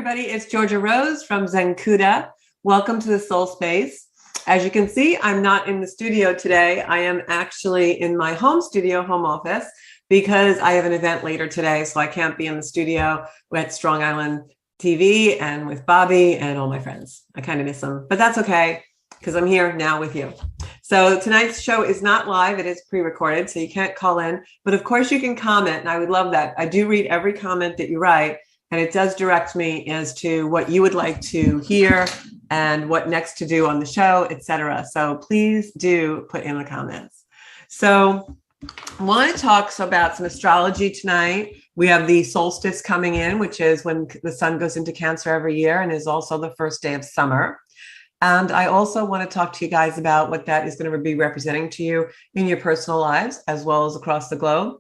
everybody. It's Georgia Rose from Zencuda. Welcome to the Soul Space. As you can see, I'm not in the studio today. I am actually in my home studio, home office, because I have an event later today, so I can't be in the studio at Strong Island TV and with Bobby and all my friends. I kind of miss them, but that's okay because I'm here now with you. So tonight's show is not live. It is pre-recorded, so you can't call in, but of course you can comment, and I would love that. I do read every comment that you write, and it does direct me as to what you would like to hear and what next to do on the show, etc. So please do put in the comments. So I want to talk about some astrology tonight. We have the solstice coming in, which is when the sun goes into Cancer every year and is also the first day of summer. And I also want to talk to you guys about what that is going to be representing to you in your personal lives, as well as across the globe.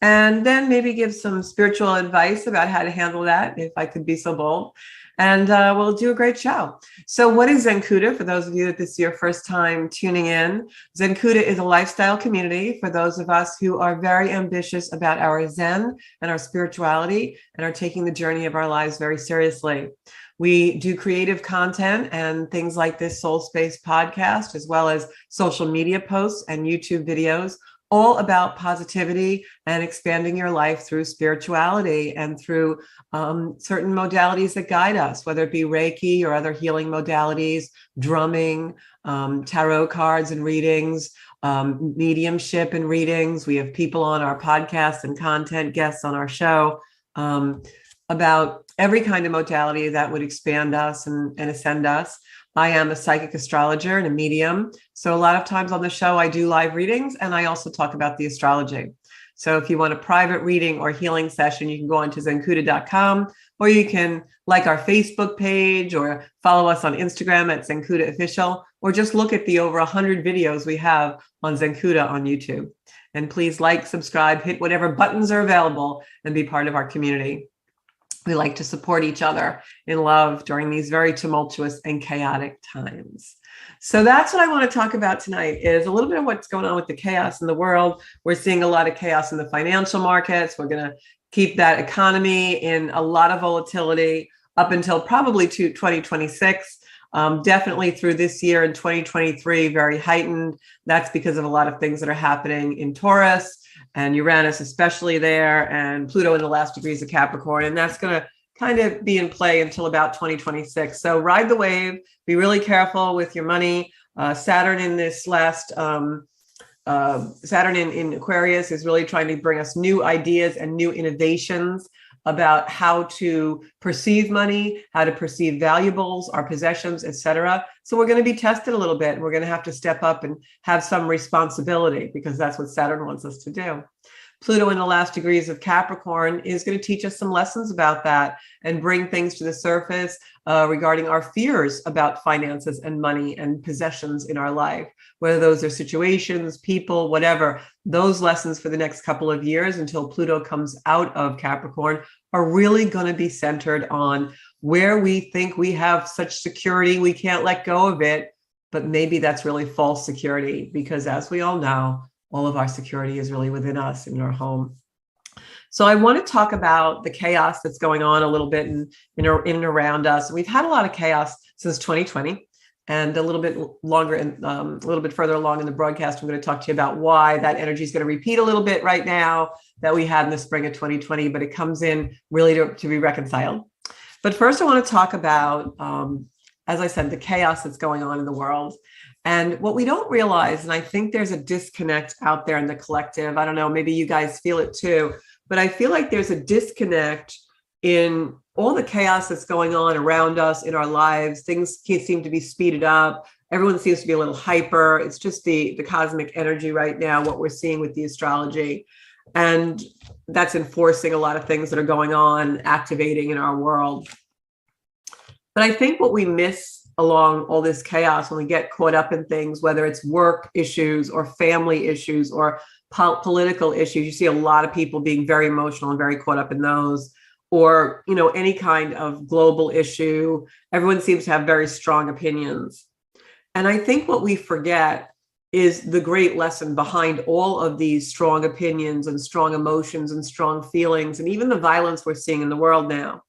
And then maybe give some spiritual advice about how to handle that, if I could be so bold. And we'll do a great show. So what is Zencuda? For those of you that this is your first time tuning in, Zencuda is a lifestyle community for those of us who are very ambitious about our Zen and our spirituality and are taking the journey of our lives very seriously. We do creative content and things like this Soul Space podcast, as well as social media posts and YouTube videos, all about positivity and expanding your life through spirituality and through certain modalities that guide us, whether it be Reiki or other healing modalities, drumming, tarot cards and readings, mediumship and readings. We have people on our podcast and content, guests on our show, about every kind of modality that would expand us and ascend us. I am a psychic astrologer and a medium. So a lot of times on the show, I do live readings and I also talk about the astrology. So if you want a private reading or healing session, you can go on to zencuda.com, or you can like our Facebook page or follow us on Instagram at Zencuda Official, or just look at the over 100 videos we have on Zencuda on YouTube. And please like, subscribe, hit whatever buttons are available and be part of our community. We like to support each other in love during these very tumultuous and chaotic times. So that's what I want to talk about tonight, is a little bit of what's going on with the chaos in the world. We're seeing a lot of chaos in the financial markets. We're going to keep that economy in a lot of volatility up until probably to 2026. Definitely through this year in 2023, very heightened. That's because of a lot of things that are happening in Taurus and Uranus, especially there, and Pluto in the last degrees of Capricorn. And that's going to kind of be in play until about 2026. So ride the wave, be really careful with your money. Saturn in this last, Saturn in Aquarius is really trying to bring us new ideas and new innovations about how to perceive money, how to perceive valuables, our possessions, etc. So we're going to be tested a little bit. We're going to have to step up and have some responsibility, because that's what Saturn wants us to do. Pluto in the last degrees of Capricorn is going to teach us some lessons about that and bring things to the surface regarding our fears about finances and money and possessions in our life, whether those are situations, people, whatever. Those lessons for the next couple of years until Pluto comes out of Capricorn are really going to be centered on where we think we have such security, we can't let go of it, but maybe that's really false security, because as we all know, all of our security is really within us in our home. So I want to talk about the chaos that's going on a little bit in and around us. We've had a lot of chaos since 2020, and a little bit longer and a little bit further along in the broadcast, I'm going to talk to you about why that energy is going to repeat a little bit right now that we had in the spring of 2020, but it comes in really to be reconciled. But first I want to talk about, as I said, the chaos that's going on in the world. And what we don't realize, and I think there's a disconnect out there in the collective, I don't know, maybe you guys feel it too, but I feel like there's a disconnect in all the chaos that's going on around us in our lives. Things seem to be speeded up. Everyone seems to be a little hyper. It's just the cosmic energy right now, what we're seeing with the astrology. And that's enforcing a lot of things that are going on, activating in our world. But I think what we miss along all this chaos when we get caught up in things, whether it's work issues or family issues or political issues, you see a lot of people being very emotional and very caught up in those, or, you know, any kind of global issue. Everyone seems to have very strong opinions. And I think what we forget is the great lesson behind all of these strong opinions and strong emotions and strong feelings, and even the violence we're seeing in the world now.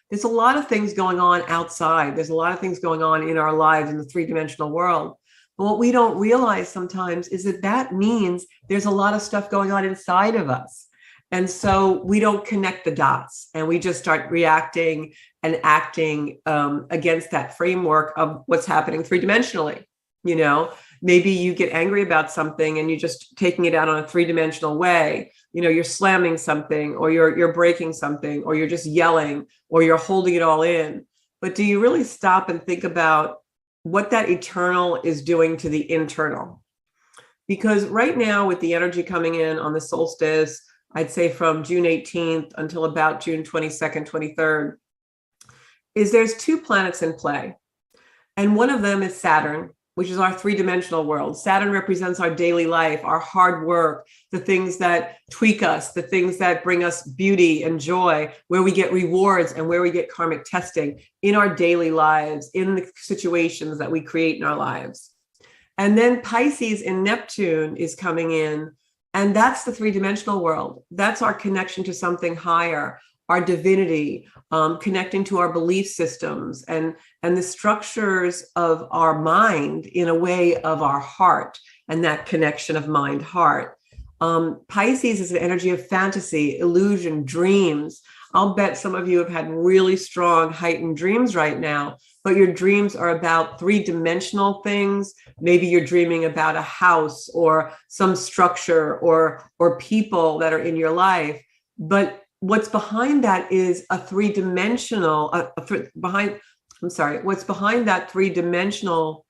There's a lot of things going on outside. There's a lot of things going on in our lives in the three-dimensional world. But what we don't realize sometimes is that that means there's a lot of stuff going on inside of us. And so we don't connect the dots and we just start reacting and acting against that framework of what's happening three-dimensionally. You know, maybe you get angry about something and you're just taking it out on a three-dimensional way. You know, you're slamming something, or you're breaking something, or you're just yelling, or you're holding it all in. But do you really stop and think about what that eternal is doing to the internal? Because right now, with the energy coming in on the solstice, I'd say from June 18th until about June 22nd, 23rd, is there's two planets in play. And one of them is Saturn, which is our three-dimensional world. Saturn represents our daily life, our hard work, the things that tweak us, the things that bring us beauty and joy, where we get rewards and where we get karmic testing in our daily lives, in the situations that we create in our lives. And then Pisces in Neptune is coming in, and that's the three-dimensional world. That's our connection to something higher, our divinity, connecting to our belief systems and the structures of our mind in a way of our heart, and that connection of mind-heart. Pisces is an energy of fantasy, illusion, dreams. I'll bet some of you have had really strong heightened dreams right now, but your dreams are about three-dimensional things. Maybe you're dreaming about a house or some structure or people that are in your life. But what's behind that is a three-dimensional, what's behind that three-dimensional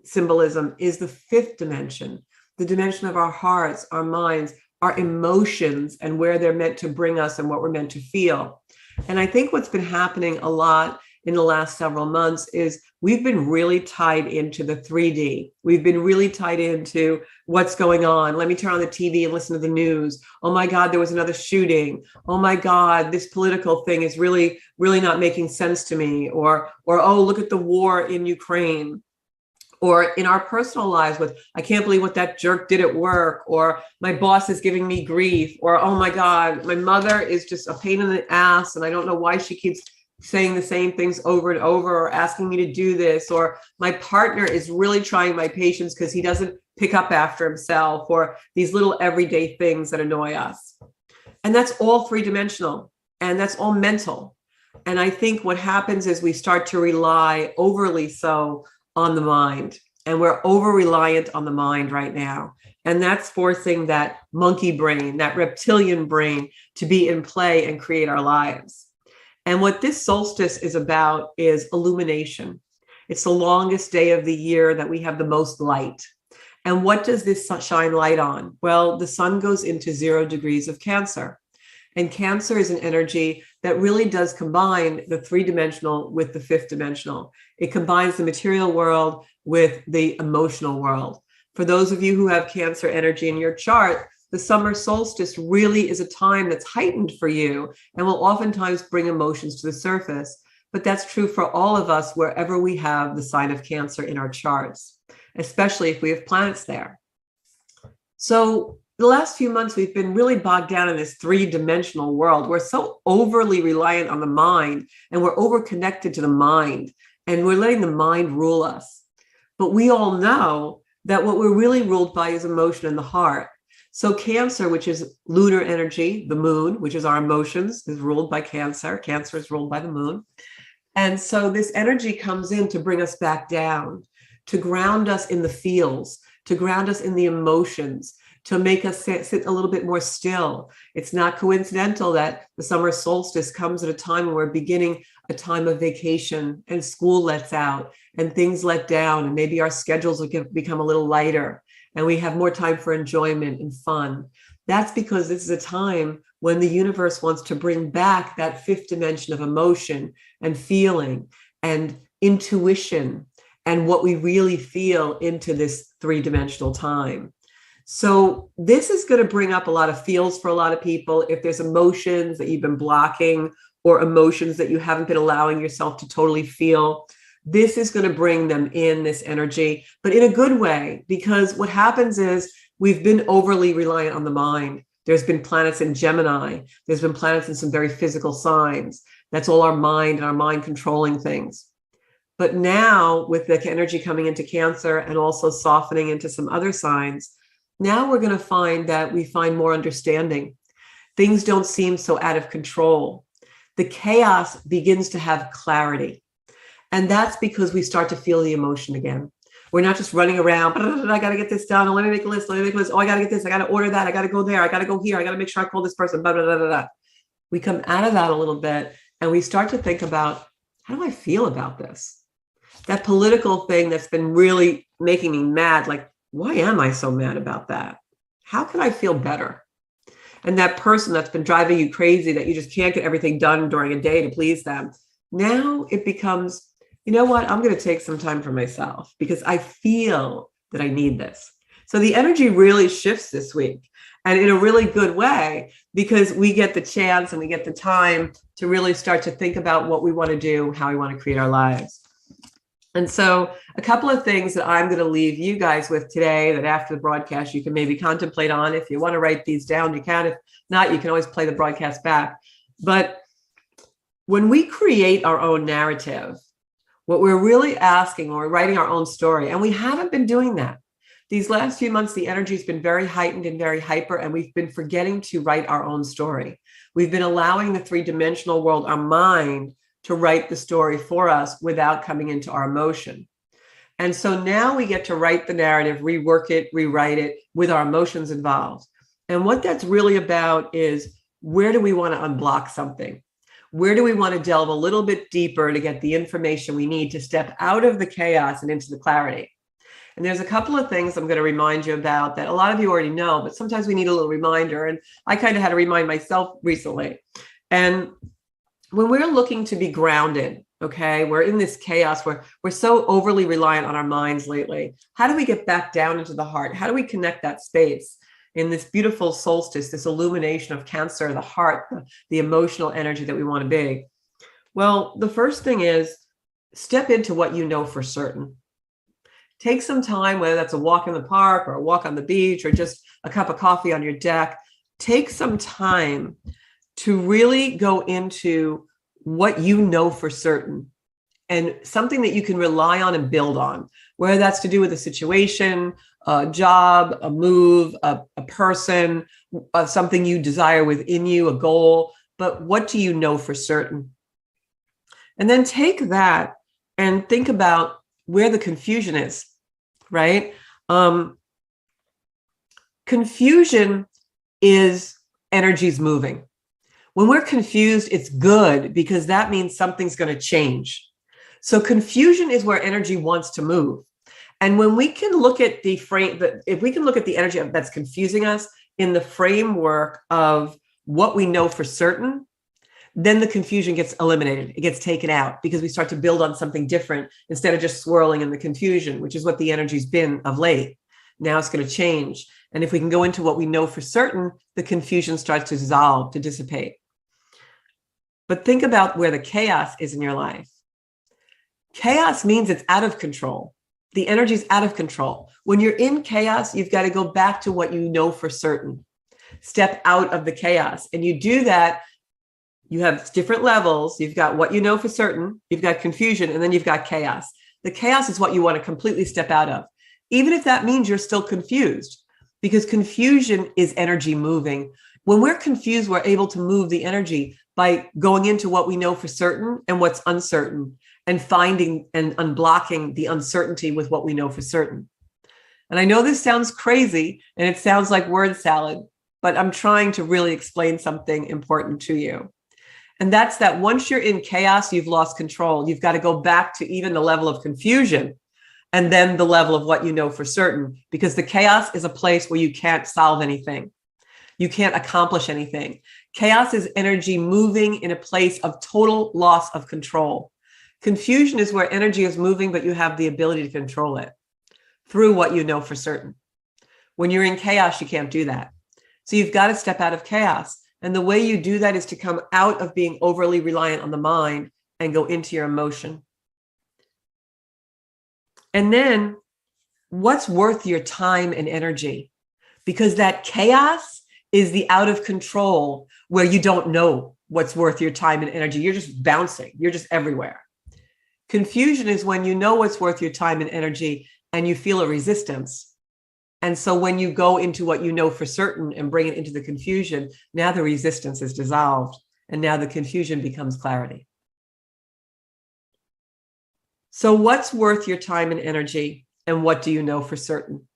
symbolism is the fifth dimension, the dimension of our hearts, our minds, our emotions, and where they're meant to bring us and what we're meant to feel. And I think what's been happening a lot in the last several months is we've been really tied into the 3D. We've been really tied into what's going on. Let me turn on the TV and listen to the news. Oh my God, there was another shooting. Oh my God, this political thing is really, really not making sense to me. Or oh, look at the war in Ukraine. Or in our personal lives with, I can't believe what that jerk did at work, or my boss is giving me grief, or oh my God, my mother is just a pain in the ass and I don't know why she keeps saying the same things over and over, or asking me to do this, or my partner is really trying my patience because he doesn't pick up after himself, or these little everyday things that annoy us. And that's all three-dimensional, and that's all mental. And I think what happens is we start to rely overly so on the mind, and we're over-reliant on the mind right now. And that's forcing that monkey brain, that reptilian brain, to be in play and create our lives. And what this solstice is about is illumination. It's the longest day of the year that we have the most light. And what does this shine light on? Well, the sun goes into 0 degrees of Cancer. And Cancer is an energy that really does combine the three-dimensional with the fifth dimensional. It combines the material world with the emotional world. For those of you who have Cancer energy in your chart, the summer solstice really is a time that's heightened for you and will oftentimes bring emotions to the surface. But that's true for all of us wherever we have the sign of Cancer in our charts, especially if we have planets there. So the last few months, we've been really bogged down in this three-dimensional world. We're so overly reliant on the mind, and we're over-connected to the mind, and we're letting the mind rule us. But we all know that what we're really ruled by is emotion and the heart. So Cancer, which is lunar energy, the moon, which is our emotions, is ruled by Cancer. Cancer is ruled by the moon. And so this energy comes in to bring us back down, to ground us in the feels, to ground us in the emotions, to make us sit a little bit more still. It's not coincidental that the summer solstice comes at a time when we're beginning a time of vacation and school lets out and things let down, and maybe our schedules will become a little lighter and we have more time for enjoyment and fun. That's because this is a time when the universe wants to bring back that fifth dimension of emotion and feeling and intuition and what we really feel into this three-dimensional time. So this is going to bring up a lot of feels for a lot of people. If there's emotions that you've been blocking or emotions that you haven't been allowing yourself to totally feel, this is going to bring them in, this energy, but in a good way, because what happens is we've been overly reliant on the mind. There's been planets in Gemini. There's been planets in some very physical signs. That's all our mind and our mind controlling things. But now with the energy coming into Cancer and also softening into some other signs, now we're going to find that we find more understanding. Things don't seem so out of control. The chaos begins to have clarity. And that's because we start to feel the emotion again. We're not just running around, I got to get this done. Oh, let me make a list. Oh, I got to get this. I got to order that. I got to go there. I got to go here. I got to make sure I call this person. Blah, blah, blah, blah, blah. We come out of that a little bit and we start to think about, how do I feel about this? That political thing that's been really making me mad. Like, why am I so mad about that? How can I feel better? And that person that's been driving you crazy, that you just can't get everything done during a day to please them. Now it becomes, you know what? I'm going to take some time for myself because I feel that I need this. So the energy really shifts this week, and in a really good way, because we get the chance and we get the time to really start to think about what we want to do, how we want to create our lives. And so a couple of things that I'm going to leave you guys with today that after the broadcast, you can maybe contemplate on. If you want to write these down, you can. If not, you can always play the broadcast back. But when we create our own narrative, what we're really asking, or we're writing our own story, and we haven't been doing that. These last few months, the energy has been very heightened and very hyper, and we've been forgetting to write our own story. We've been allowing the three-dimensional world, our mind, to write the story for us without coming into our emotion. And so now we get to write the narrative, rework it, rewrite it with our emotions involved. And what that's really about is, where do we want to unblock something? Where do we want to delve a little bit deeper to get the information we need to step out of the chaos and into the clarity? And there's a couple of things I'm going to remind you about that a lot of you already know, but sometimes we need a little reminder. And I kind of had to remind myself recently. And when we're looking to be grounded, okay, we're in this chaos where we're so overly reliant on our minds lately. How do we get back down into the heart? How do we connect that space in this beautiful solstice, this illumination of Cancer, the heart, the emotional energy that we want to be? Well, the first thing is, step into what you know for certain. Take some time, whether that's a walk in the park or a walk on the beach or just a cup of coffee on your deck. Take some time to really go into what you know for certain, and something that you can rely on and build on, whether that's to do with a situation, a job, a move, a person, something you desire within you, a goal. But what do you know for certain? And then take that and think about where the confusion is, right? Confusion is energies moving. When we're confused, it's good because that means something's going to change. So confusion is where energy wants to move. And when we can look at the frame, if we can look at the energy that's confusing us in the framework of what we know for certain, then the confusion gets eliminated. It gets taken out because we start to build on something different instead of just swirling in the confusion, which is what the energy's been of late. Now it's going to change. And if we can go into what we know for certain, the confusion starts to dissolve, to dissipate. But think about where the chaos is in your life. Chaos means it's out of control. The energy's out of control. When you're in chaos, you've got to go back to what you know for certain. Step out of the chaos. And you do that. You have different levels. You've got what you know for certain. You've got confusion, and then you've got chaos. The chaos is what you want to completely step out of, even if that means you're still confused, because confusion is energy moving. When we're confused, we're able to move the energy by going into what we know for certain and what's uncertain, and finding and unblocking the uncertainty with what we know for certain. And I know this sounds crazy and it sounds like word salad, but I'm trying to really explain something important to you. And that's that once you're in chaos, you've lost control. You've got to go back to even the level of confusion and then the level of what you know for certain, because the chaos is a place where you can't solve anything. You can't accomplish anything. Chaos is energy moving in a place of total loss of control. Confusion is where energy is moving, but you have the ability to control it through what you know for certain. When you're in chaos, you can't do that. So you've got to step out of chaos. And the way you do that is to come out of being overly reliant on the mind and go into your emotion. And then what's worth your time and energy? Because that chaos is the out of control where you don't know. what's worth your time and energy. You're just bouncing. You're just everywhere. Confusion is when you know what's worth your time and energy and you feel a resistance. And so when you go into what you know for certain and bring it into the confusion, now the resistance is dissolved and now the confusion becomes clarity. So what's worth your time and energy and what do you know for certain?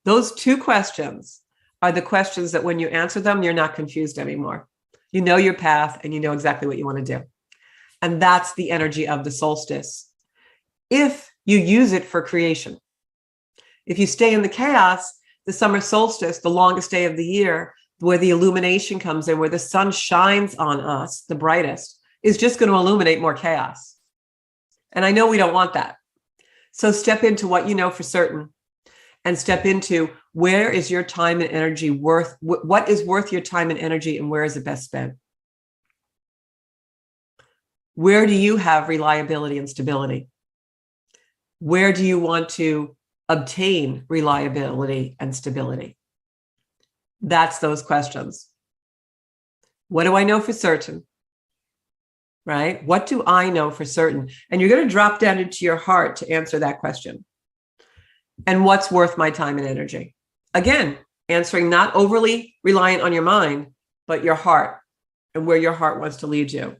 Those two questions are the questions that when you answer them, you're not confused anymore. You know your path and you know exactly what you want to do. And that's the energy of the solstice. If you use it for creation, if you stay in the chaos, the summer solstice, the longest day of the year, where the illumination comes in, where the sun shines on us, the brightest, is just going to illuminate more chaos. And I know we don't want that. So step into what you know for certain and step into where is your time and energy worth, what is worth your time and energy and where is it best spent? Where do you have reliability and stability? Where do you want to obtain reliability and stability? That's those questions. What do I know for certain? Right? What do I know for certain? And you're going to drop down into your heart to answer that question. And what's worth my time and energy? Again, answering not overly reliant on your mind, but your heart and where your heart wants to lead you.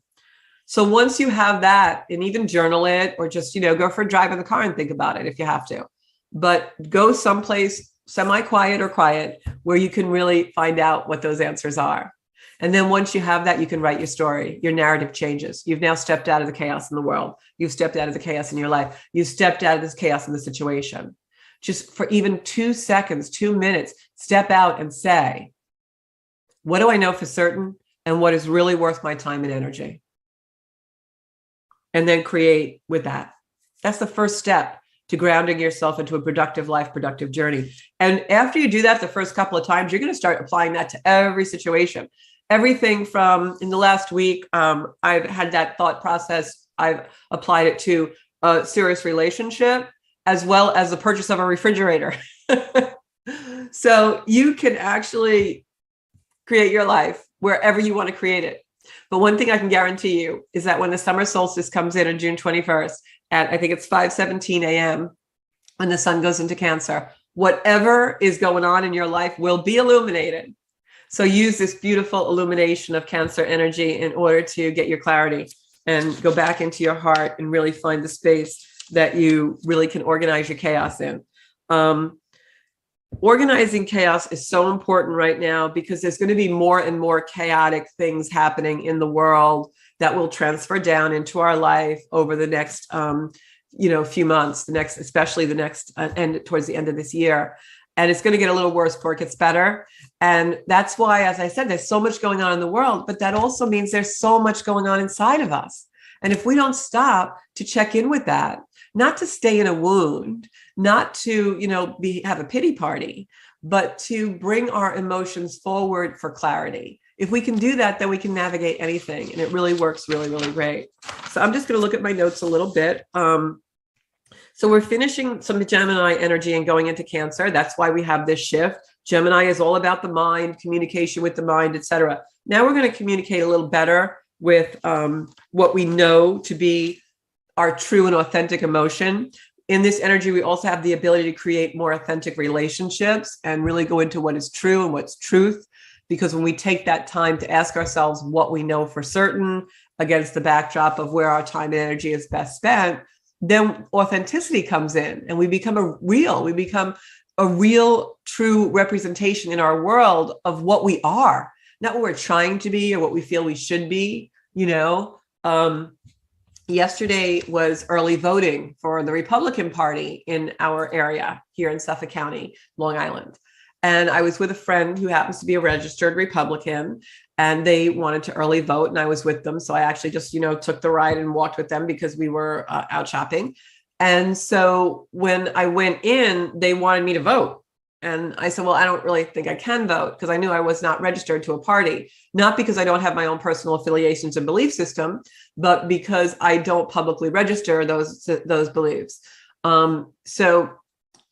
So once you have that, and even journal it or just, go for a drive in the car and think about it if you have to. But go someplace semi-quiet or quiet where you can really find out what those answers are. And then once you have that, you can write your story. Your narrative changes. You've now stepped out of the chaos in the world. You've stepped out of the chaos in your life. You've stepped out of this chaos in the situation. Just for even 2 seconds, 2 minutes, step out and say, what do I know for certain? And what is really worth my time and energy? And then create with that. That's the first step to grounding yourself into a productive life, productive journey. And after you do that the first couple of times, you're going to start applying that to every situation. Everything from in the last week, I've had that thought process. I've applied it to a serious relationship as well as the purchase of a refrigerator. So you can actually create your life wherever you want to create it. But one thing I can guarantee you is that when the summer solstice comes in on June 21st, at I think it's 5:17 a.m., when the sun goes into Cancer, whatever is going on in your life will be illuminated. So use this beautiful illumination of Cancer energy in order to get your clarity and go back into your heart and really find the space that you really can organize your chaos in. Organizing chaos is so important right now because there's going to be more and more chaotic things happening in the world that will transfer down into our life over the next, few months, especially the next end towards the end of this year. And it's going to get a little worse before it gets better. And that's why, as I said, there's so much going on in the world, but that also means there's so much going on inside of us. And if we don't stop to check in with that, not to stay in a wound, not to, have a pity party, but to bring our emotions forward for clarity. If we can do that, then we can navigate anything. And it really works really, really great. So I'm just going to look at my notes a little bit. So we're finishing some Gemini energy and going into Cancer. That's why we have this shift. Gemini is all about the mind, communication with the mind, etc. Now we're going to communicate a little better with what we know to be our true and authentic emotion. In this energy, we also have the ability to create more authentic relationships and really go into what is true and what's truth. Because when we take that time to ask ourselves what we know for certain against the backdrop of where our time and energy is best spent, then authenticity comes in and we become a real, true representation in our world of what we are, not what we're trying to be or what we feel we should be, Yesterday was early voting for the Republican Party in our area here in Suffolk County, Long Island. And I was with a friend who happens to be a registered Republican, and they wanted to early vote, and I was with them. So I actually just, took the ride and walked with them because we were out shopping. And so when I went in, they wanted me to vote. And I said, well, I don't really think I can vote because I knew I was not registered to a party, not because I don't have my own personal affiliations and belief system, but because I don't publicly register those beliefs. And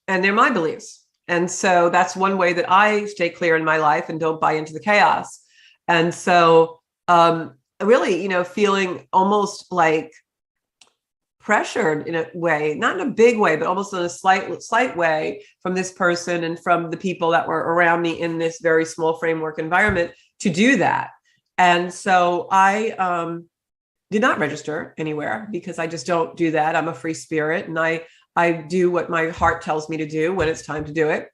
they're my beliefs. And so that's one way that I stay clear in my life and don't buy into the chaos. And so really, feeling almost like pressured in a way, not in a big way, but almost in a slight way from this person and from the people that were around me in this very small framework environment to do that. And so I did not register anywhere because I just don't do that. I'm a free spirit, and I do what my heart tells me to do when it's time to do it.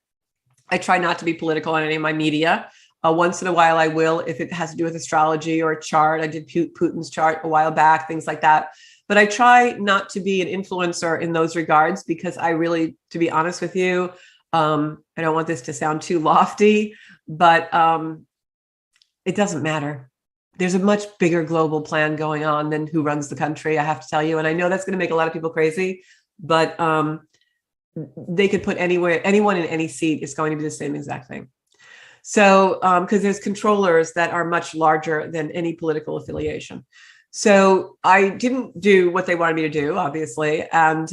I try not to be political on any of my media. Once in a while I will, if it has to do with astrology or a chart. I did Putin's chart a while back, things like that. But I try not to be an influencer in those regards because I really, to be honest with you, I don't want this to sound too lofty, but it doesn't matter. There's a much bigger global plan going on than who runs the country, I have to tell you. And I know that's going to make a lot of people crazy, but they could put anyone in any seat is going to be the same exact thing. So, because there's controllers that are much larger than any political affiliation. So I didn't do what they wanted me to do, obviously. And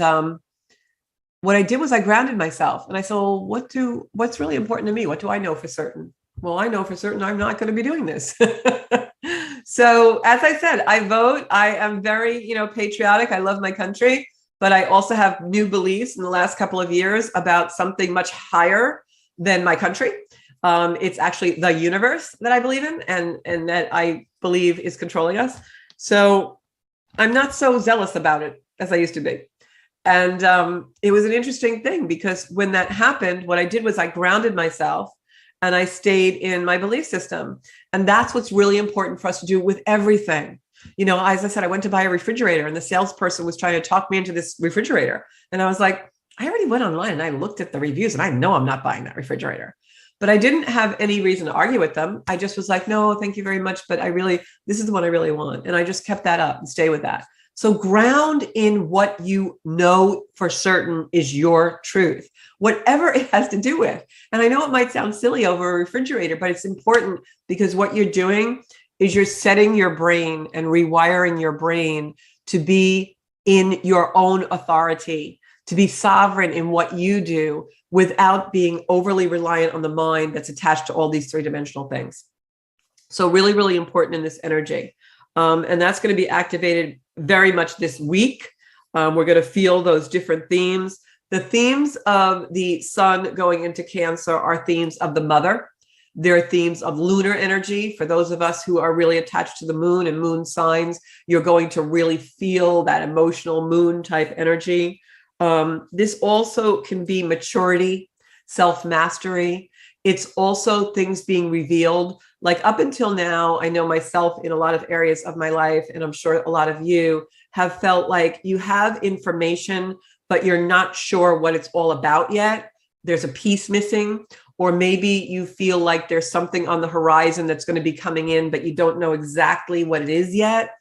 what I did was I grounded myself and I said, well, what's really important to me? What do I know for certain? Well, I know for certain I'm not going to be doing this. So as I said, I vote. I am very, patriotic. I love my country, but I also have new beliefs in the last couple of years about something much higher than my country. It's actually the universe that I believe in and that I believe is controlling us. So I'm not so zealous about it as I used to be. And it was an interesting thing because when that happened, what I did was I grounded myself and I stayed in my belief system. And that's what's really important for us to do with everything. As I said, I went to buy a refrigerator and the salesperson was trying to talk me into this refrigerator. And I was like, I already went online and I looked at the reviews and I know I'm not buying that refrigerator. But I didn't have any reason to argue with them. I just was like, no, thank you very much. But this is the one I really want. And I just kept that up and stay with that. So ground in what you know for certain is your truth, whatever it has to do with. And I know it might sound silly over a refrigerator, but it's important because what you're doing is you're setting your brain and rewiring your brain to be in your own authority, to be sovereign in what you do without being overly reliant on the mind that's attached to all these three-dimensional things. So really, really important in this energy. And that's going to be activated very much this week. We're going to feel those different themes. The themes of the sun going into Cancer are themes of the mother. They're themes of lunar energy. For those of us who are really attached to the moon and moon signs, you're going to really feel that emotional moon type energy. This also can be maturity, self-mastery. It's also things being revealed. Like up until now, I know myself in a lot of areas of my life, and I'm sure a lot of you have felt like you have information, but you're not sure what it's all about yet. There's a piece missing, or maybe you feel like there's something on the horizon that's going to be coming in, but you don't know exactly what it is yet.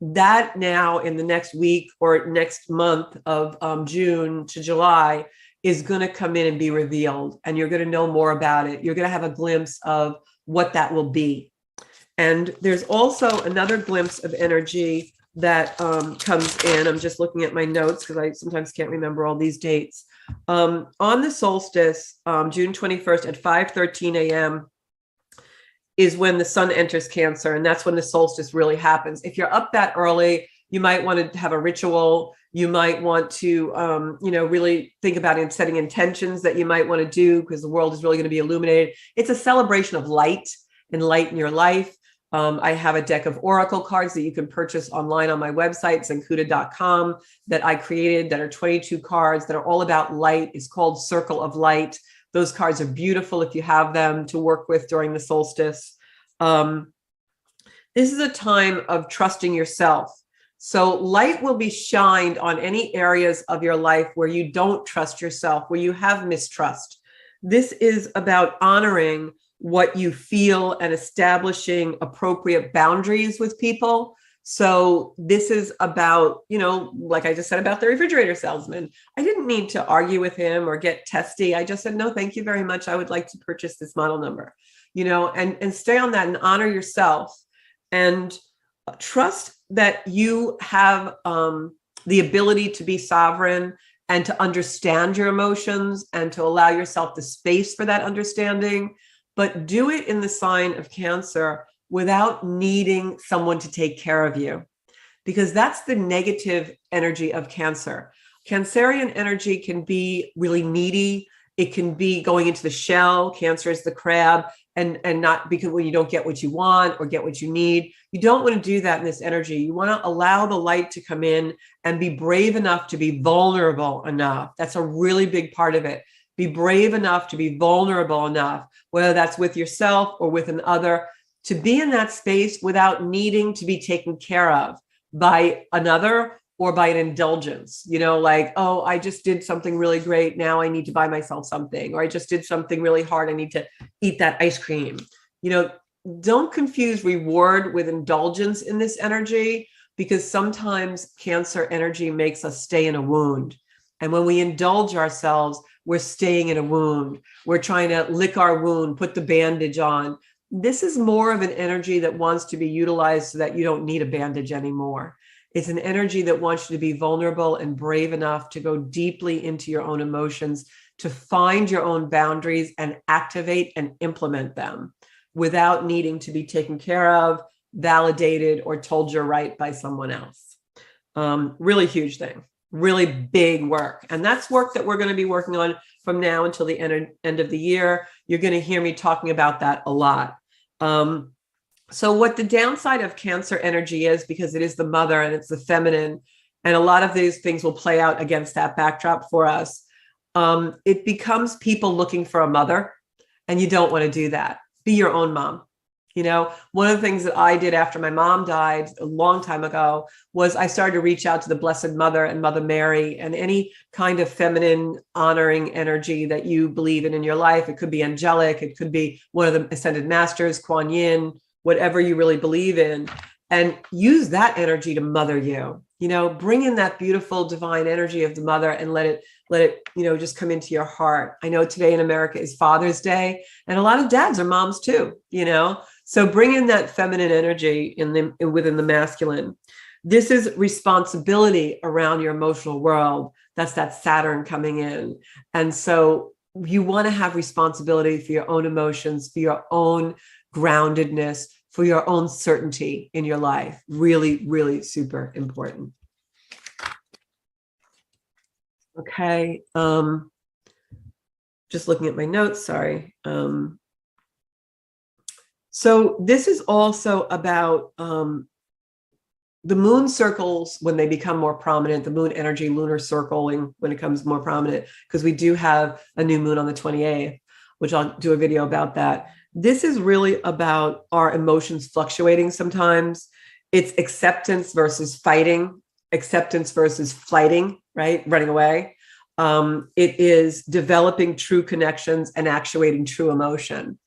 That now in the next week or next month of June to July is going to come in and be revealed, and you're going to know more about it. You're going to have a glimpse of what that will be. And there's also another glimpse of energy that comes in. I'm just looking at my notes because I sometimes can't remember all these dates. On the solstice, June 21st at 5:13 a.m. is when the sun enters Cancer, and that's when the solstice really happens. If you're up that early, you might want to have a ritual. You might want to, really think about it, setting intentions that you might want to do because the world is really going to be illuminated. It's a celebration of light and light in your life. I have a deck of oracle cards that you can purchase online on my website, zenkuda.com, that I created that are 22 cards that are all about light. It's called Circle of Light. Those cards are beautiful if you have them to work with during the solstice. This is a time of trusting yourself. So light will be shined on any areas of your life where you don't trust yourself, where you have mistrust. This is about honoring what you feel and establishing appropriate boundaries with people. So this is about, like I just said about the refrigerator salesman. I didn't need to argue with him or get testy. I just said, no, thank you very much. I would like to purchase this model number, and stay on that and honor yourself and trust that you have the ability to be sovereign and to understand your emotions and to allow yourself the space for that understanding. But do it in the sign of Cancer without needing someone to take care of you, because that's the negative energy of Cancer. Cancerian energy can be really needy. It can be going into the shell. Cancer is the crab, and not because when you don't get what you want or get what you need. You don't want to do that in this energy. You want to allow the light to come in and be brave enough to be vulnerable enough. That's a really big part of it. Be brave enough to be vulnerable enough, whether that's with yourself or with another, to be in that space without needing to be taken care of by another or by an indulgence, like, oh, I just did something really great. Now I need to buy myself something, or I just did something really hard. I need to eat that ice cream. Don't confuse reward with indulgence in this energy, because sometimes Cancer energy makes us stay in a wound. And when we indulge ourselves, we're staying in a wound. We're trying to lick our wound, put the bandage on. This is more of an energy that wants to be utilized so that you don't need a bandage anymore. It's an energy that wants you to be vulnerable and brave enough to go deeply into your own emotions, to find your own boundaries and activate and implement them without needing to be taken care of, validated, or told you're right by someone else. Really huge thing, really big work. And that's work that we're going to be working on from now until the end of the year. You're going to hear me talking about that a lot. So what the downside of Cancer energy is, because it is the mother and it's the feminine, and a lot of these things will play out against that backdrop for us. It becomes people looking for a mother, and you don't want to do that. Be your own mom. One of the things that I did after my mom died a long time ago was I started to reach out to the Blessed Mother and Mother Mary and any kind of feminine honoring energy that you believe in your life. It could be angelic. It could be one of the ascended masters, Kuan Yin, whatever you really believe in, and use that energy to mother you. Bring in that beautiful divine energy of the mother and let it just come into your heart. I know today in America is Father's Day, and a lot of dads are moms too, so bring in that feminine energy within the masculine. This is responsibility around your emotional world. That's that Saturn coming in. And so you want to have responsibility for your own emotions, for your own groundedness, for your own certainty in your life. Really, really super important. Okay. Just looking at my notes, sorry. So this is also about the moon circles when they become more prominent, the moon energy, lunar circling when it becomes more prominent, because we do have a new moon on the 28th, which I'll do a video about that. This is really about our emotions fluctuating sometimes. It's acceptance versus fighting, acceptance versus flighting, right? Running away. It is developing true connections and actuating true emotion.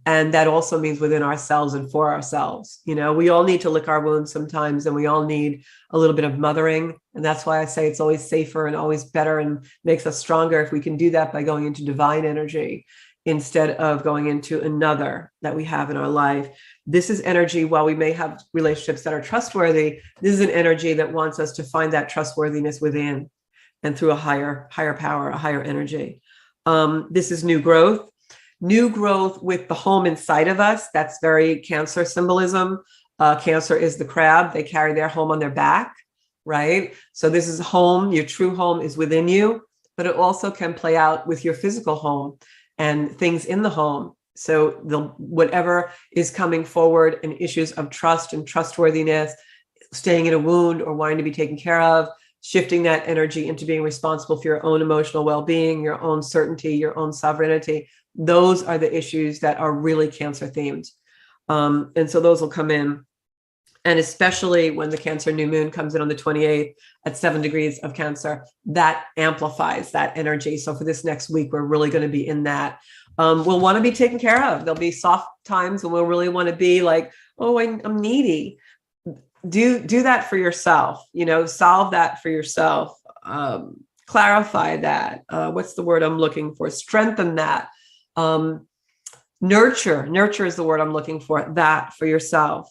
And that also means within ourselves and for ourselves. We all need to lick our wounds sometimes, and we all need a little bit of mothering. And that's why I say it's always safer and always better and makes us stronger if we can do that by going into divine energy instead of going into another that we have in our life. This is energy, while we may have relationships that are trustworthy, this is an energy that wants us to find that trustworthiness within and through a higher power, a higher energy. This is new growth with the home inside of us. That's very Cancer symbolism. Cancer is the crab. They carry their home on their back, right? So this is home. Your true home is within you, but it also can play out with your physical home and things in the home. So whatever is coming forward in issues of trust and trustworthiness, staying in a wound or wanting to be taken care of, shifting that energy into being responsible for your own emotional well-being, your own certainty, your own sovereignty. Those are the issues that are really Cancer themed. And so those will come in. And especially when the Cancer new moon comes in on the 28th at 7 degrees of Cancer, that amplifies that energy. So for this next week, we're really going to be in that. We'll want to be taken care of. There'll be soft times when we'll really want to be like, oh, I'm needy. Do that for yourself, solve that for yourself. Clarify that. What's the word I'm looking for? Strengthen that. Nurture is the word I'm looking for, that for yourself.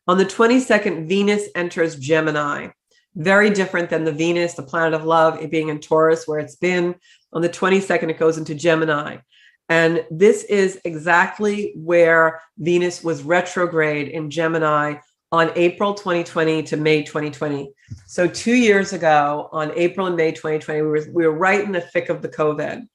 On the 22nd, Venus enters Gemini. Very different than the Venus, the planet of love, it being in Taurus, where it's been. On the 22nd, it goes into Gemini. And this is exactly where Venus was retrograde in Gemini on April 2020 to May 2020. So 2 years ago, on April and May 2020, we were right in the thick of the COVID.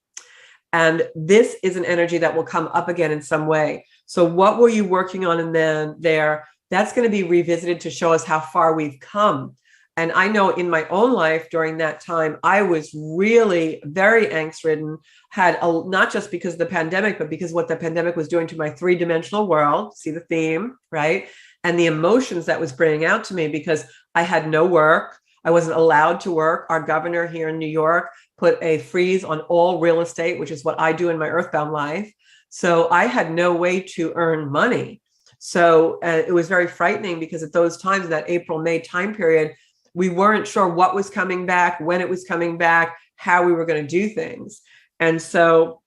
And this is an energy that will come up again in some way. So what were you working on and then there? That's going to be revisited to show us how far we've come. And I know in my own life during that time, I was really very angst-ridden, not just because of the pandemic, but because what the pandemic was doing to my three-dimensional world, see the theme, right? And the emotions that was bringing out to me because I had no work. I wasn't allowed to work. Our governor here in New York put a freeze on all real estate, which is what I do in my earthbound life. So I had no way to earn money. So it was very frightening because at those times, that April, May time period, we weren't sure what was coming back, when it was coming back, how we were going to do things. And so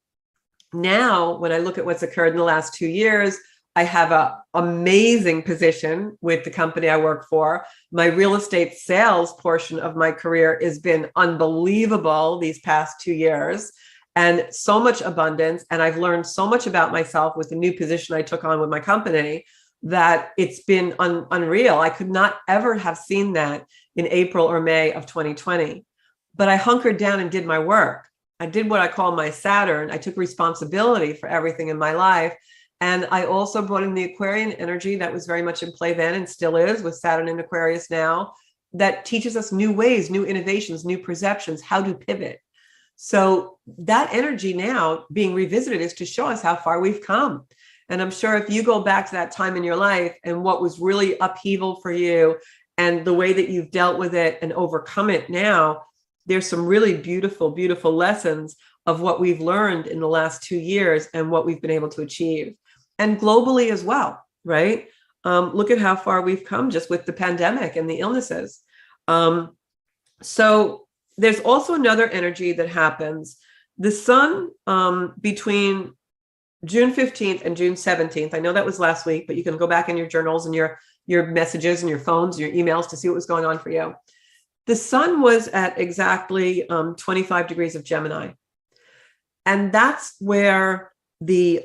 now when I look at what's occurred in the last 2 years, I have an amazing position with the company I work for. My real estate sales portion of my career has been unbelievable these past 2 years, and so much abundance. And I've learned so much about myself with the new position I took on with my company that it's been unreal. I could not ever have seen that in April or May of 2020. But I hunkered down and did my work. I did what I call my Saturn. I took responsibility for everything in my life. And I also brought in the Aquarian energy that was very much in play then and still is with Saturn in Aquarius now, that teaches us new ways, new innovations, new perceptions, how to pivot. So that energy now being revisited is to show us how far we've come. And I'm sure if you go back to that time in your life and what was really upheaval for you and the way that you've dealt with it and overcome it now, there's some really beautiful, beautiful lessons of what we've learned in the last 2 years and what we've been able to achieve. And globally as well, right? Look at how far we've come just with the pandemic and the illnesses. So there's also another energy that happens. The sun between June 15th and June 17th, I know that was last week, but you can go back in your journals and your messages and your phones, your emails to see what was going on for you. The sun was at exactly 25 degrees of Gemini. And that's where the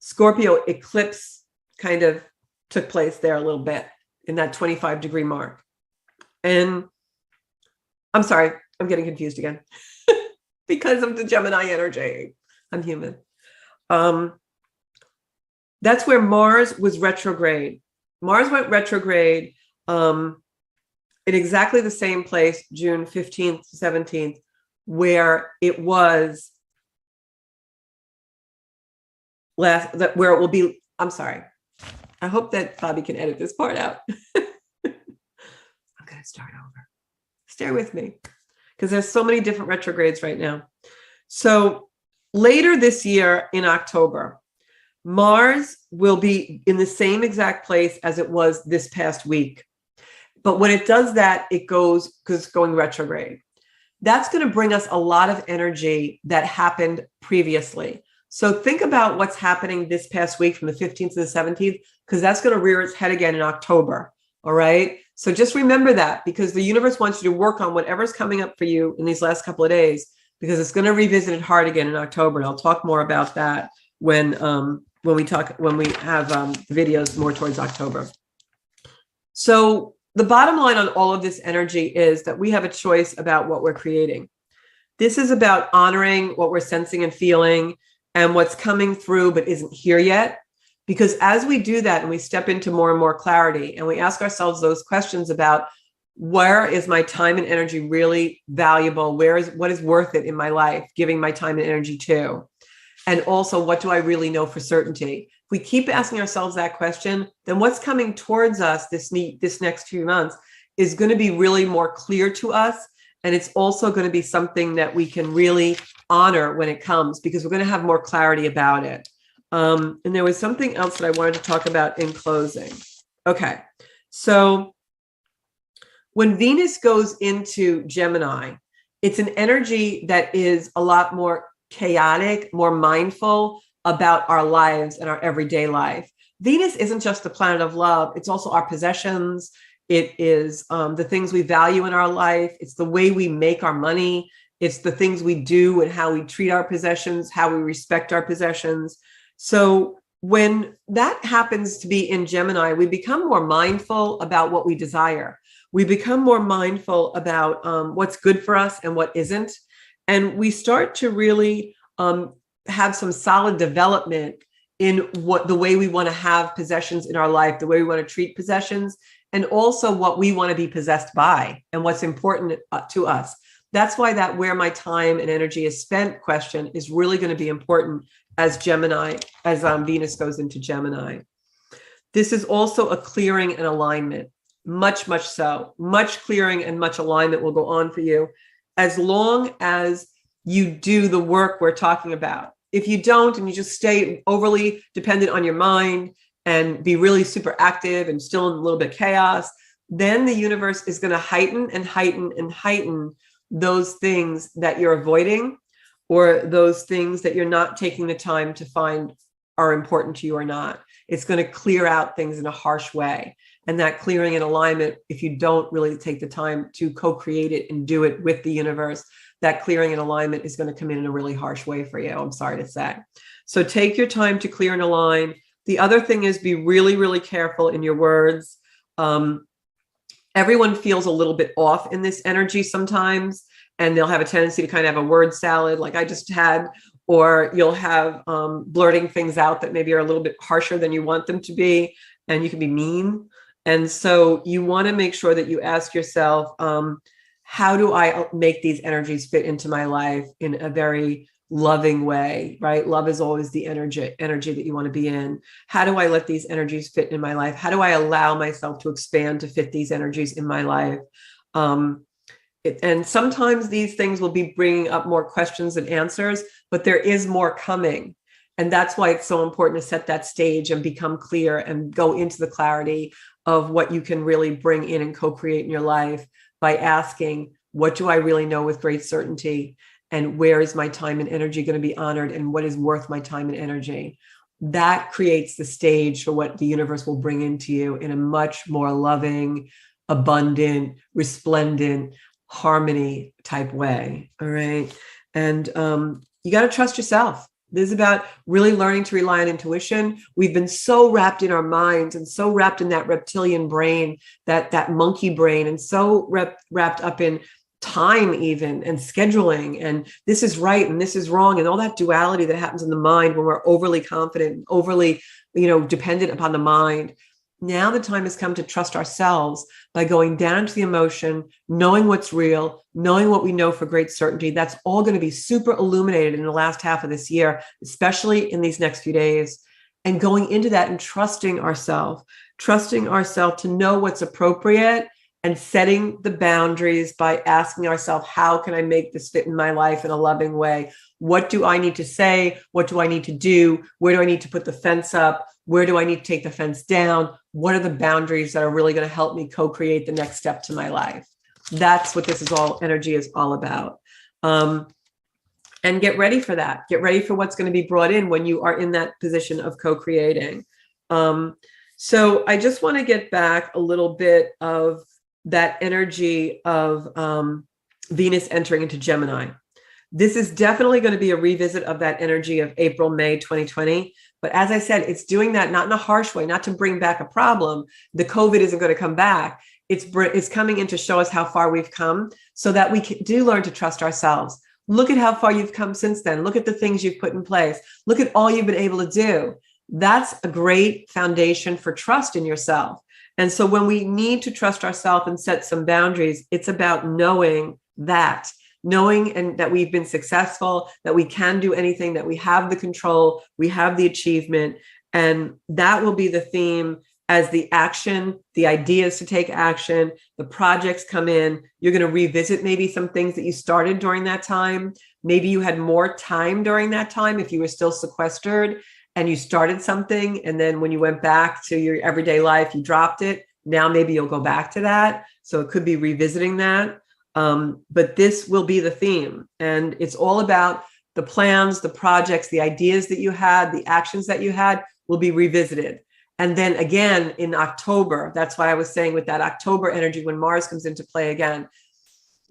Scorpio eclipse kind of took place there a little bit in that 25 degree mark. And I'm sorry, I'm getting confused again because of the Gemini energy. I'm human. That's where Mars was retrograde. Mars went retrograde in exactly the same place, June 15th to 17th, where it was where it will be. I'm sorry. I hope that Bobby can edit this part out. I'm going to start over. Stay with me because there's so many different retrogrades right now. So later this year in October, Mars will be in the same exact place as it was this past week. But when it does that, it goes because it's going retrograde. That's going to bring us a lot of energy that happened previously. So think about what's happening this past week from the 15th to the 17th, because that's going to rear its head again in October. All right. So just remember that because the universe wants you to work on whatever's coming up for you in these last couple of days, because it's going to revisit it hard again in October. And I'll talk more about that when we have the videos more towards October. So the bottom line on all of this energy is that we have a choice about what we're creating. This is about honoring what we're sensing and feeling and what's coming through but isn't here yet. Because as we do that and we step into more and more clarity and we ask ourselves those questions about where is my time and energy really valuable? What is worth it in my life, giving my time and energy to? And also, what do I really know for certainty? If we keep asking ourselves that question, then what's coming towards us this next few months is going to be really more clear to us. And it's also going to be something that we can really honor when it comes, because we're going to have more clarity about it. And there was something else that I wanted to talk about in closing. Okay. So when Venus goes into Gemini, it's an energy that is a lot more chaotic, more mindful about our lives and our everyday life. Venus isn't just the planet of love. It's also our possessions. It is the things we value in our life. It's the way we make our money. It's the things we do and how we treat our possessions, how we respect our possessions. So when that happens to be in Gemini, we become more mindful about what we desire. We become more mindful about what's good for us and what isn't. And we start to really have some solid development in what the way we want to have possessions in our life, the way we want to treat possessions, and also what we want to be possessed by and what's important to us. That's why that where my time and energy is spent question is really going to be important as Gemini, as Venus goes into Gemini. This is also a clearing and alignment, much, much so. Much clearing and much alignment will go on for you as long as you do the work we're talking about. If you don't, and you just stay overly dependent on your mind and be really super active and still in a little bit chaos, then the universe is going to heighten and heighten and heighten those things that you're avoiding, or those things that you're not taking the time to find are important to you or not. It's going to clear out things in a harsh way. And that clearing and alignment, if you don't really take the time to co-create it and do it with the universe, that clearing and alignment is going to come in a really harsh way for you, I'm sorry to say. So take your time to clear and align. The other thing is be really, really careful in your words. Everyone feels a little bit off in this energy sometimes, and they'll have a tendency to kind of have a word salad like I just had, or you'll have blurting things out that maybe are a little bit harsher than you want them to be, and you can be mean. And so you want to make sure that you ask yourself, how do I make these energies fit into my life in a very loving way, right? Love is always the energy that you want to be in. How do I let these energies fit in my life? How do I allow myself to expand to fit these energies in my life? And sometimes these things will be bringing up more questions than answers, but there is more coming. And that's why it's so important to set that stage and become clear and go into the clarity of what you can really bring in and co-create in your life by asking, what do I really know with great certainty? And where is my time and energy going to be honored? And what is worth my time and energy? That creates the stage for what the universe will bring into you in a much more loving, abundant, resplendent, harmony type way. All right. And you got to trust yourself. This is about really learning to rely on intuition. We've been so wrapped in our minds and so wrapped in that reptilian brain, that monkey brain, and so wrapped up in time even, and scheduling, and this is right and this is wrong, and all that duality that happens in the mind when we're overly confident, overly, dependent upon the mind. Now the time has come to trust ourselves by going down to the emotion, knowing what's real, knowing what we know for great certainty. That's all going to be super illuminated in the last half of this year, especially in these next few days, and going into that and trusting ourselves to know what's appropriate, and setting the boundaries by asking ourselves, how can I make this fit in my life in a loving way? What do I need to say? What do I need to do? Where do I need to put the fence up? Where do I need to take the fence down? What are the boundaries that are really going to help me co-create the next step to my life? That's what energy is all about. And get ready for that. Get ready for what's going to be brought in when you are in that position of co-creating. So I just want to get back a little bit of that energy of Venus entering into Gemini. This is definitely going to be a revisit of that energy of April, May 2020. But as I said, it's doing that not in a harsh way, not to bring back a problem. The COVID isn't going to come back. It's coming in to show us how far we've come so that we do learn to trust ourselves. Look at how far you've come since then. Look at the things you've put in place. Look at all you've been able to do. That's a great foundation for trust in yourself. And so when we need to trust ourselves and set some boundaries, it's about knowing and that we've been successful, that we can do anything, that we have the control, we have the achievement. And that will be the theme as the action, the ideas to take action, the projects come in. You're going to revisit maybe some things that you started during that time. Maybe you had more time during that time if you were still sequestered and you started something. And then when you went back to your everyday life, you dropped it. Now maybe you'll go back to that. So it could be revisiting that. But this will be the theme. And it's all about the plans, the projects, the ideas that you had, the actions that you had will be revisited. And then again in October, that's why I was saying with that October energy, when Mars comes into play again,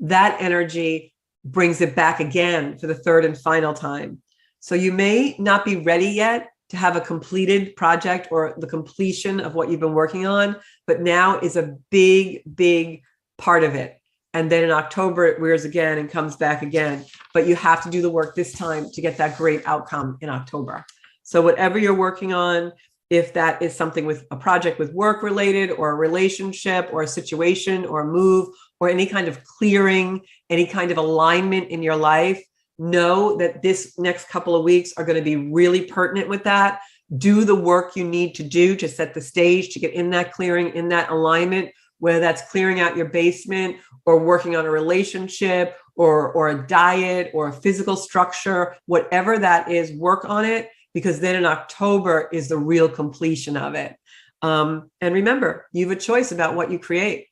that energy brings it back again for the third and final time. So you may not be ready yet to have a completed project or the completion of what you've been working on, but now is a big, big part of it. And then in October, it wears again and comes back again. But you have to do the work this time to get that great outcome in October. So whatever you're working on, if that is something with a project with work related or a relationship or a situation or a move or any kind of clearing, any kind of alignment in your life, know that this next couple of weeks are going to be really pertinent with that. Do the work you need to do to set the stage, to get in that clearing, in that alignment, whether that's clearing out your basement or working on a relationship or a diet or a physical structure, whatever that is, work on it, because then in October is the real completion of it. And remember, you have a choice about what you create.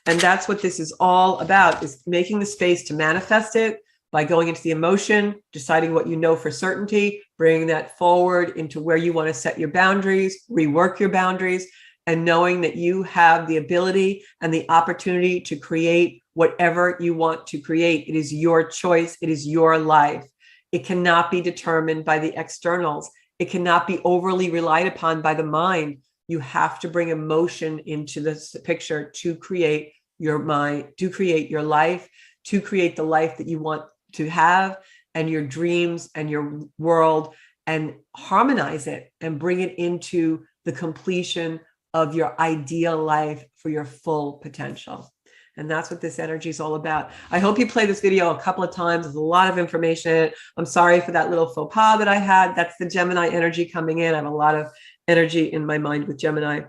And that's what this is all about, is making the space to manifest it by going into the emotion, deciding what you know for certainty, bringing that forward into where you want to set your boundaries, rework your boundaries, and knowing that you have the ability and the opportunity to create whatever you want to create. It is your choice. It is your life. It cannot be determined by the externals. It cannot be overly relied upon by the mind. You have to bring emotion into this picture to create your mind, to create your life, to create the life that you want to have, and your dreams and your world, and harmonize it and bring it into the completion of your ideal life for your full potential. And that's what this energy is all about. I hope you play this video a couple of times. There's a lot of information. I'm sorry for that little faux pas that I had. That's the Gemini energy coming in. I have a lot of energy in my mind with Gemini.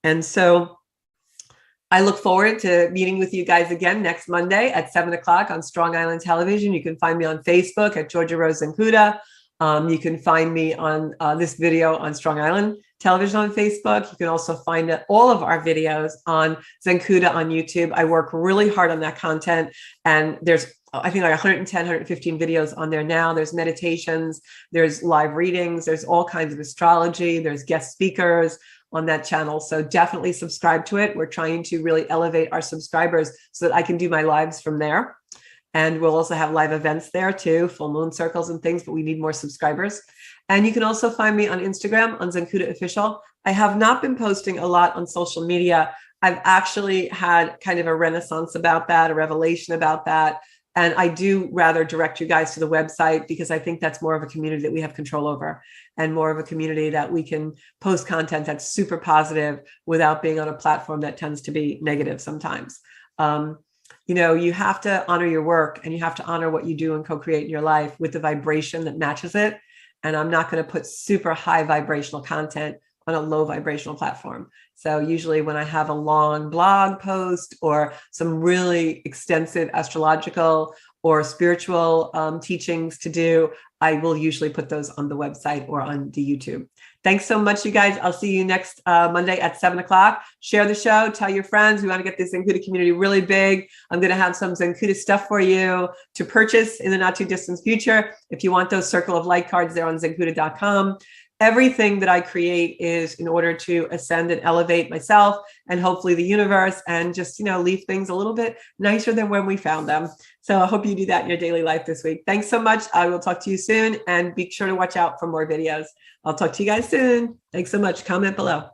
And so I look forward to meeting with you guys again next Monday at 7 o'clock on Strong Island Television. You can find me on Facebook at Georgia Rose Zancuda. You can find me on this video on Strong Island Television on Facebook. You can also find all of our videos on Zancuda on YouTube. I work really hard on that content, and there's, I think, like 110, 115 videos on there now. There's meditations, there's live readings, there's all kinds of astrology, there's guest speakers on that channel. So definitely subscribe to it. We're trying to really elevate our subscribers so that I can do my lives from there. And we'll also have live events there too, full moon circles and things, but we need more subscribers. And you can also find me on Instagram on Zancuda Official. I have not been posting a lot on social media. I've actually had kind of a renaissance about that, a revelation about that. And I do rather direct you guys to the website, because I think that's more of a community that we have control over, and more of a community that we can post content that's super positive without being on a platform that tends to be negative sometimes. You know, you have to honor your work, and you have to honor what you do and co-create in your life with the vibration that matches it. And I'm not going to put super high vibrational content on a low vibrational platform. So usually when I have a long blog post or some really extensive astrological or spiritual teachings to do, I will usually put those on the website or on the YouTube. Thanks so much, you guys. I'll see you next Monday at 7 o'clock. Share the show. Tell your friends. We want to get this Zancuda community really big. I'm going to have some Zancuda stuff for you to purchase in the not too distant future. If you want those Circle of Light cards, they're on Zancuda.com. Everything that I create is in order to ascend and elevate myself and hopefully the universe, and just, you know, leave things a little bit nicer than when we found them. So I hope you do that in your daily life this week. Thanks so much. I will talk to you soon, and be sure to watch out for more videos. I'll talk to you guys soon. Thanks so much. Comment below.